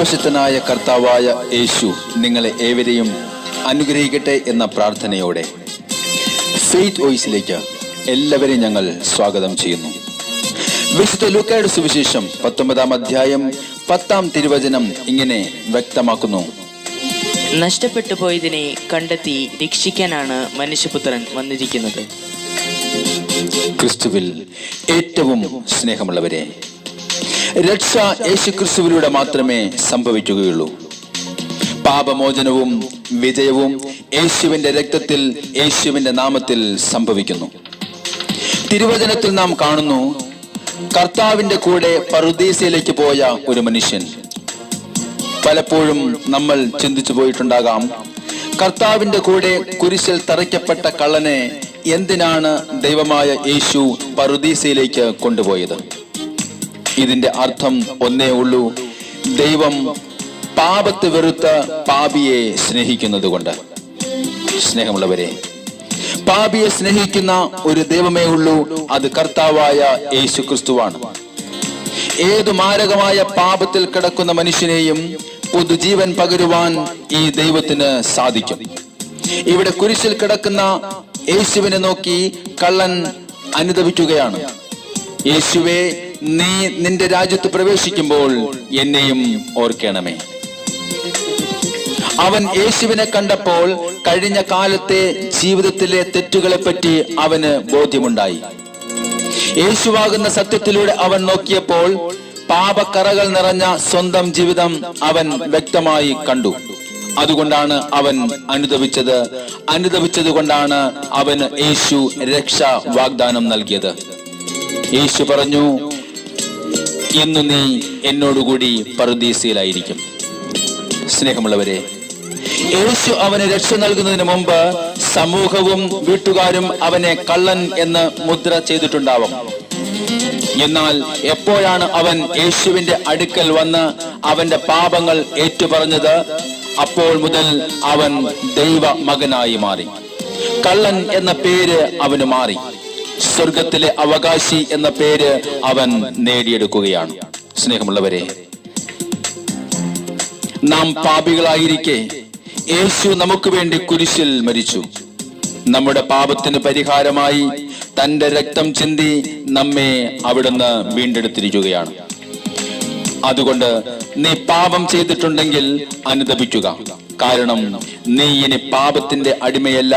സർവശക്തനായ കർത്താവായ യേശു നിങ്ങളെ ഏവരെയും അനുഗ്രഹിക്കട്ടെ എന്ന പ്രാർത്ഥനയോടെ ഫെയ്ത്ത് വോയിസിലേക്ക് എല്ലാവരെയും ഞങ്ങൾ സ്വാഗതം ചെയ്യുന്നു. വിശുദ്ധ ലൂക്കായുടെ സുവിശേഷം 19-ാം അധ്യായം 10-ാം തിരുവചനം ഇങ്ങനെ വ്യക്തമാക്കുന്നു: നഷ്ടപ്പെട്ടു പോയതിനെ കണ്ടെത്തി രക്ഷിക്കാനാണ് മനുഷ്യപുത്രൻ വന്നിരിക്കുന്നത്. ക്രിസ്തുവിൽ ഏറ്റവും സ്നേഹമുള്ളവരെ, രക്ഷ യേശുക്രിസ്തുവിലൂടെ മാത്രമേ സംഭവിക്കുകയുള്ളൂ. പാപമോചനവും വിജയവും യേശുവിന്റെ രക്തത്തിൽ, യേശുവിന്റെ നാമത്തിൽ സംഭവിക്കുന്നു. തിരുവചനത്തിൽ നാം കാണുന്നു, കർത്താവിന്റെ കൂടെ പറുദീസയിലേക്ക് പോയ ഒരു മനുഷ്യൻ. പലപ്പോഴും നമ്മൾ ചിന്തിച്ചു പോയിട്ടുണ്ടാകാം, കർത്താവിന്റെ കൂടെ കുരിശിൽ തറയ്ക്കപ്പെട്ട കള്ളനെ എന്തിനാണ് ദൈവമായ യേശു പറുദീസയിലേക്ക് കൊണ്ടുപോയത്? ഇതിന്റെ അർത്ഥം ഒന്നേ ഉള്ളൂ: ദൈവം പാപത്തെ വെറുത്ത പാപിയെ സ്നേഹിക്കുന്നത് കൊണ്ട്. സ്നേഹമുള്ളവരെ, പാപിയെ സ്നേഹിക്കുന്ന ഒരു ദൈവമേ ഉള്ളൂ, അത് കർത്താവായ യേശു ക്രിസ്തുവാണ്. ഏതു മാരകമായ പാപത്തിൽ കിടക്കുന്ന മനുഷ്യനെയും പുതുജീവൻ പകരുവാൻ ഈ ദൈവത്തിന് സാധിക്കും. ഇവിടെ കുരിശിൽ കിടക്കുന്ന യേശുവിനെ നോക്കി കള്ളൻ അനുതപിക്കുകയാണ്: യേശുവേ, നീ നിന്റെ രാജ്യത്ത് പ്രവേശിക്കുമ്പോൾ എന്നെയും ഓർക്കണമേ. അവൻ യേശുവിനെ കണ്ടപ്പോൾ കഴിഞ്ഞ കാലത്തെ ജീവിതത്തിലെ തെറ്റുകളെ പറ്റി അവന് ബോധ്യമുണ്ടായി. യേശുവാകുന്ന സത്യത്തിലൂടെ അവൻ നോക്കിയപ്പോൾ പാപക്കറകൾ നിറഞ്ഞ സ്വന്തം ജീവിതം അവൻ വ്യക്തമായി കണ്ടു. അതുകൊണ്ടാണ് അവൻ അനുതപിച്ചത് കൊണ്ടാണ് അവന് യേശു രക്ഷ വാഗ്ദാനം നൽകിയത്. യേശു പറഞ്ഞു, ഇന്നു നീ എന്നോടുകൂടി പറുദീസയിലായിരിക്കും. സ്നേഹമുള്ളവരെ, യേശു അവന് രക്ഷ നൽകുന്നതിന് മുമ്പ് സമൂഹവും വീട്ടുകാരും അവനെ കള്ളൻ എന്ന് മുദ്ര ചെയ്തിട്ടുണ്ടാവും. എന്നാൽ എപ്പോഴാണ് അവൻ യേശുവിന്റെ അടുക്കൽ വന്ന് അവന്റെ പാപങ്ങൾ ഏറ്റുപറഞ്ഞത്, അപ്പോൾ മുതൽ അവൻ ദൈവ മകനായി മാറി. കള്ളൻ എന്ന പേര് അവന് മാറി. സ്വർഗത്തിലെ അവകാശി എന്ന പേര് അവൻ നേടിയെടുക്കുകയാണ്. സ്നേഹമുള്ളവരെ, നാം പാപികളായിരിക്കെ യേശു നമുക്ക് വേണ്ടി കുരിശിൽ മരിച്ചു. നമ്മുടെ പാപത്തിന് പരിഹാരമായി തന്റെ രക്തം ചിന്തി നമ്മെ അവിടുന്ന് വീണ്ടെടുത്തിരിക്കുകയാണ്. അതുകൊണ്ട് നീ പാപം ചെയ്തിട്ടുണ്ടെങ്കിൽ അനുതപിക്കുക. കാരണം നീ ഇനി പാപത്തിന്റെ അടിമയല്ല,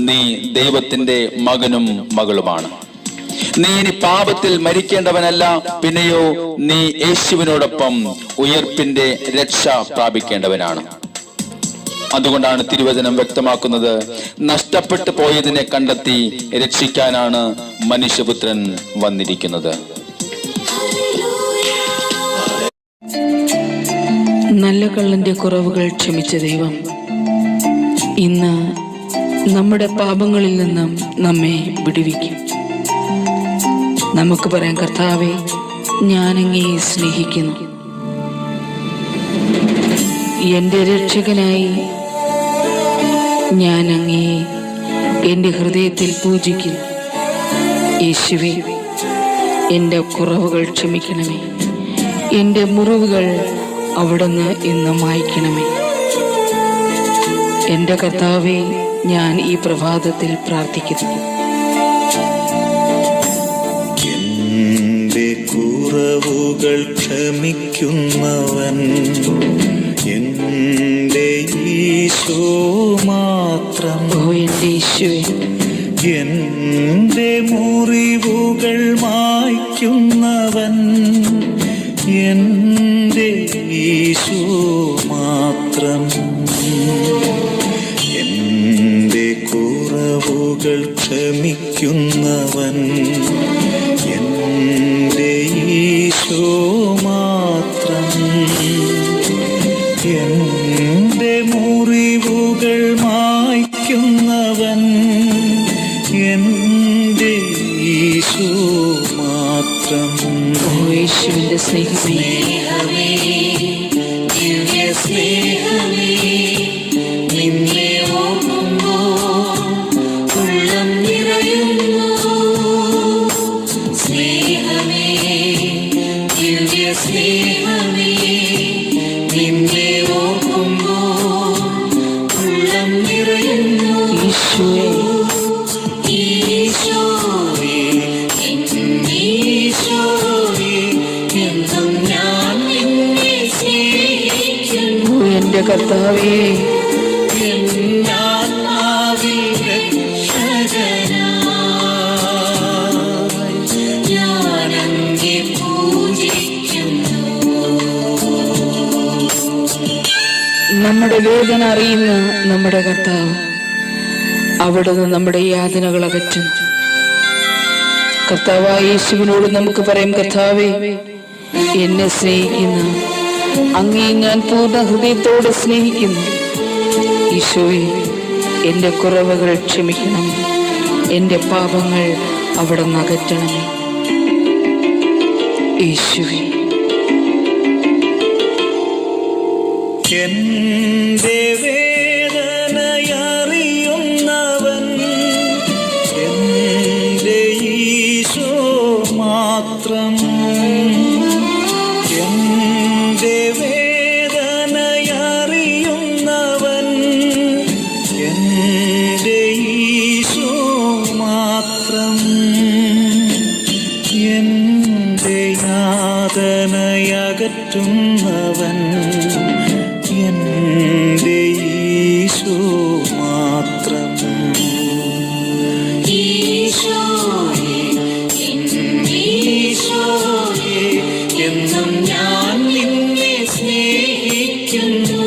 നീ ദൈവത്തിന്റെ മകനും മകളുമാണ്. നീ ഇനി പാപത്തിൽ മരിക്കേണ്ടവനല്ല, പിന്നെയോ നീ യേശുവിനോടൊപ്പം ഉയർപ്പിന്റെ രക്ഷ പ്രാപിക്കേണ്ടവനാണ്. അതുകൊണ്ടാണ് തിരുവചനം വ്യക്തമാക്കുന്നത്, നഷ്ടപ്പെട്ടു പോയതിനെ കണ്ടെത്തി രക്ഷിക്കാനാണ് മനുഷ്യപുത്രൻ വന്നിരിക്കുന്നത്. നല്ല കള്ളന്റെ കുറവുകൾ ക്ഷമിച്ച ദൈവം ഇന്ന് നമ്മുടെ പാപങ്ങളിൽ നിന്നും നമ്മെ വിടുവിക്കും. നമുക്ക് പറയാം, കർത്താവേ, ഞാൻ അങ്ങയെ സ്നേഹിക്കുന്നു. എൻ്റെ രക്ഷകനായി ഞാൻ അങ്ങയെ എൻ്റെ ഹൃദയത്തിൽ പൂജിക്കുന്നു. യേശുവേ, എൻ്റെ കുറവുകൾ ക്ഷമിക്കണമേ. എൻ്റെ മുറിവുകൾ അവിടുന്ന് ഇന്ന് മായ്ക്കണമേ. എൻ്റെ കർത്താവേ, ഞാൻ ഈ പ്രഭാതത്തിൽ പ്രാർത്ഥിക്കുന്നു. എൻ്റെ കുറവുകൾ ക്ഷമിക്കുന്നവൻ എൻ്റെ ഈശോ മാത്രം. എൻ്റെ യേശുവേ, എൻ്റെ മുറിവുകൾ മായ്ക്കുന്നവൻ എൻ്റെ ഈശോ മാത്രം. എൻ്റെ കുറവുകൾ ക്ഷമിക്കുന്നവൻ എൻ്റെ ഈശോ മാത്രം. എൻ്റെ മുറിവുകൾ മായ്ക്കുന്നവൻ എൻ്റെ ഈശോ മാത്രം. യേശുവിന്റെ സ്നേഹമേ, ദിവ്യ സ്നേഹമേ, നിന്നെ ഓർക്കുമ്പോൾ ഉള്ളം നിറയുന്നു. സ്നേഹമേ, ദിവ്യ സ്നേഹമേ, ഈശോയെ ഈശോയെ ഈശോയെ എന്നും ഞാൻ നിന്നെ സ്നേഹിക്കുന്നു. എന്റെ കർത്താവേ എന്നാത്മാവിൽ രക്ഷകനായി ഞാൻ അങ്ങേ പൂജിക്കുന്നു. നമ്മുടെ വേദന അറിയുന്ന നമ്മുടെ കർത്താവ് അവിടുന്ന് നമ്മുടെ യാതനകൾ അകറ്റും. കർത്താവായ യേശുവിനോട് നമുക്ക് പറയാം, കർത്താവേ എന്നെ സ്നേഹിക്കുന്ന അങ്ങേ ഞാൻ പൂർണ്ണ ഹൃദയത്തോടെ സ്നേഹിക്കുന്നു. ഈശോയെ എൻ്റെ കുറവുകൾ ക്ഷമിക്കണം, എൻ്റെ പാപങ്ങൾ അവിടുന്ന് അകറ്റണമേ. യേശുവേ എന്റെ വേദനയറിയുന്നവൻ എന്റെ ഈശോ മാത്രം. എന്റെ വേദനയറിയുന്നവൻ എന്റെ ഈശോ മാത്രം. എന്റെ യാതനയകറ്റുന്നവൻ എന്റെ ഈശോ മാത്രം. ഈശോയെ ഈശോയെ എന്നും ഞാൻ നിന്നെ സ്നേഹിക്കുന്നു.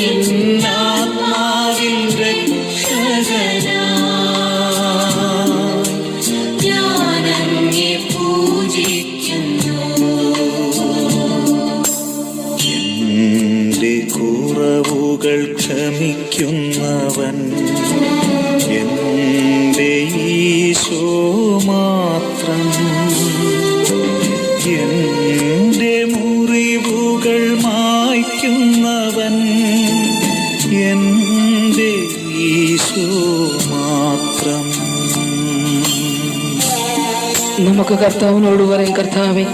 എന്നാത്മാവിൽ രക്ഷകനായി ഞാൻ അങ്ങേ പൂജിക്കുന്നു. എന്റെ കുറവുകൾ ക്ഷമിക്കുന്നവൻ എന്റെ ഈശോ മാത്രം. എന്റെ മുറിവുകൾ മായ്ക്കുന്നവൻ എന്റെ ഈശോ മാത്രം. നമുക്ക് കർത്താവിനോട് പറയും, കർത്താവേ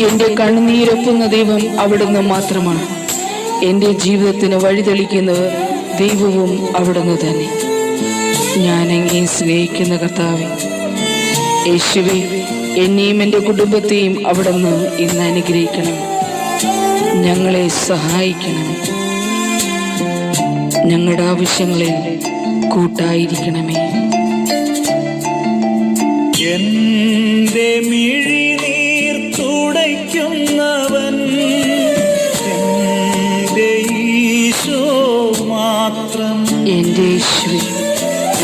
എൻ്റെ കണ്ണുനീരൊപ്പുന്ന ദൈവം അവിടുന്ന് മാത്രമാണ്. എൻ്റെ ജീവിതത്തിന് വഴിതെളിക്കുന്നത് ദൈവവും അവിടുന്ന് തന്നെ. ഞാൻ അങ്ങേ സ്നേഹിക്കുന്ന കർത്താവേ, യേശുവേ എന്നെയും എൻ്റെ കുടുംബത്തെയും അവിടുന്ന് ഇന്ന് അനുഗ്രഹിക്കണം. ഞങ്ങളെ സഹായിക്കണമേ. ഞങ്ങളുടെ ആവശ്യങ്ങളിൽ കൂട്ടായിരിക്കണമേ. എന്റെ മിഴിനീർ തുടയ്ക്കുന്നവൻ എന്റെ ഈശോ മാത്രം. എൻ്റെ യേശുവേ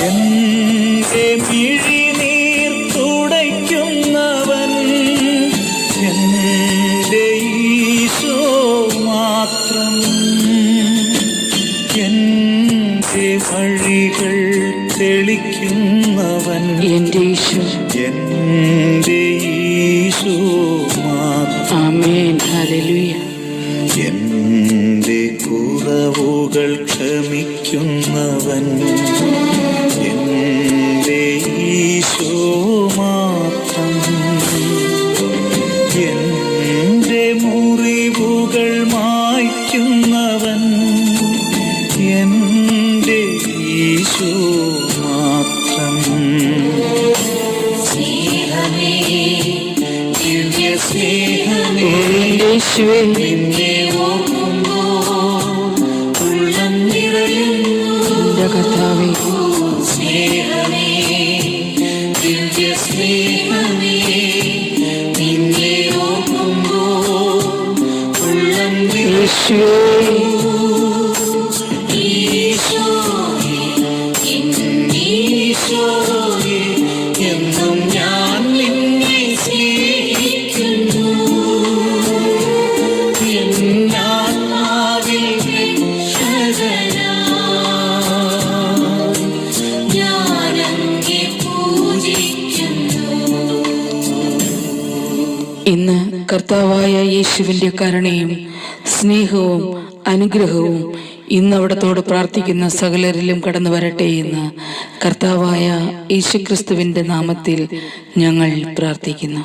എന്റെ മിഴിനീർ തുടയ്ക്കുന്നവൻ എന്റെ ഈശോ മാത്രം. എന്റെ വഴികൾ തെളിക്കുന്നവൻ എൻ്റെ യേശു. എന്റെ ഈശോ മാത്രം. ആമേൻ. ഹല്ലേലൂയ. എന്റെ കുറവുകൾ ക്ഷമിക്കുന്നവൻ എന്റെ ഈശോ മാത്രം. എന്റെ മുറിവുകൾ മായ്ക്കുന്നവൻ എന്റെ ഈശോ മാത്രം. സ്നേഹമേ ദിവ്യ സ്നേഹമേ യേശുവേ നിന്നെ ഓർക്കുമ്പോൾ ഉള്ളം നിറയുന്നു. എൻ്റെ കർത്താവേ സ്നേഹമേ ദിവ്യ സ്നേഹമേ നിന്നെ ഓർക്കുമ്പോൾ ഉള്ളം യേശുവേ ഈശോയെ ഈശോയെ എന്നും ഞാൻ നിന്നെ സ്നേഹിക്കുന്നു. എന്നാത്മാവിൽ രക്ഷകനായി ഞാൻ അങ്ങേ പൂജിക്കുന്നു. ഇന്ന് കർത്താവായ യേശുവിൻ്റെ കരുണയും സ്നേഹവും അനുഗ്രഹവും ഇന്ന് അവിടത്തോട് പ്രാർത്ഥിക്കുന്ന സകലരിലും കടന്നു വരട്ടെ എന്ന് കർത്താവായ യേശുക്രിസ്തുവിൻ്റെ നാമത്തിൽ ഞങ്ങൾ പ്രാർത്ഥിക്കുന്നു.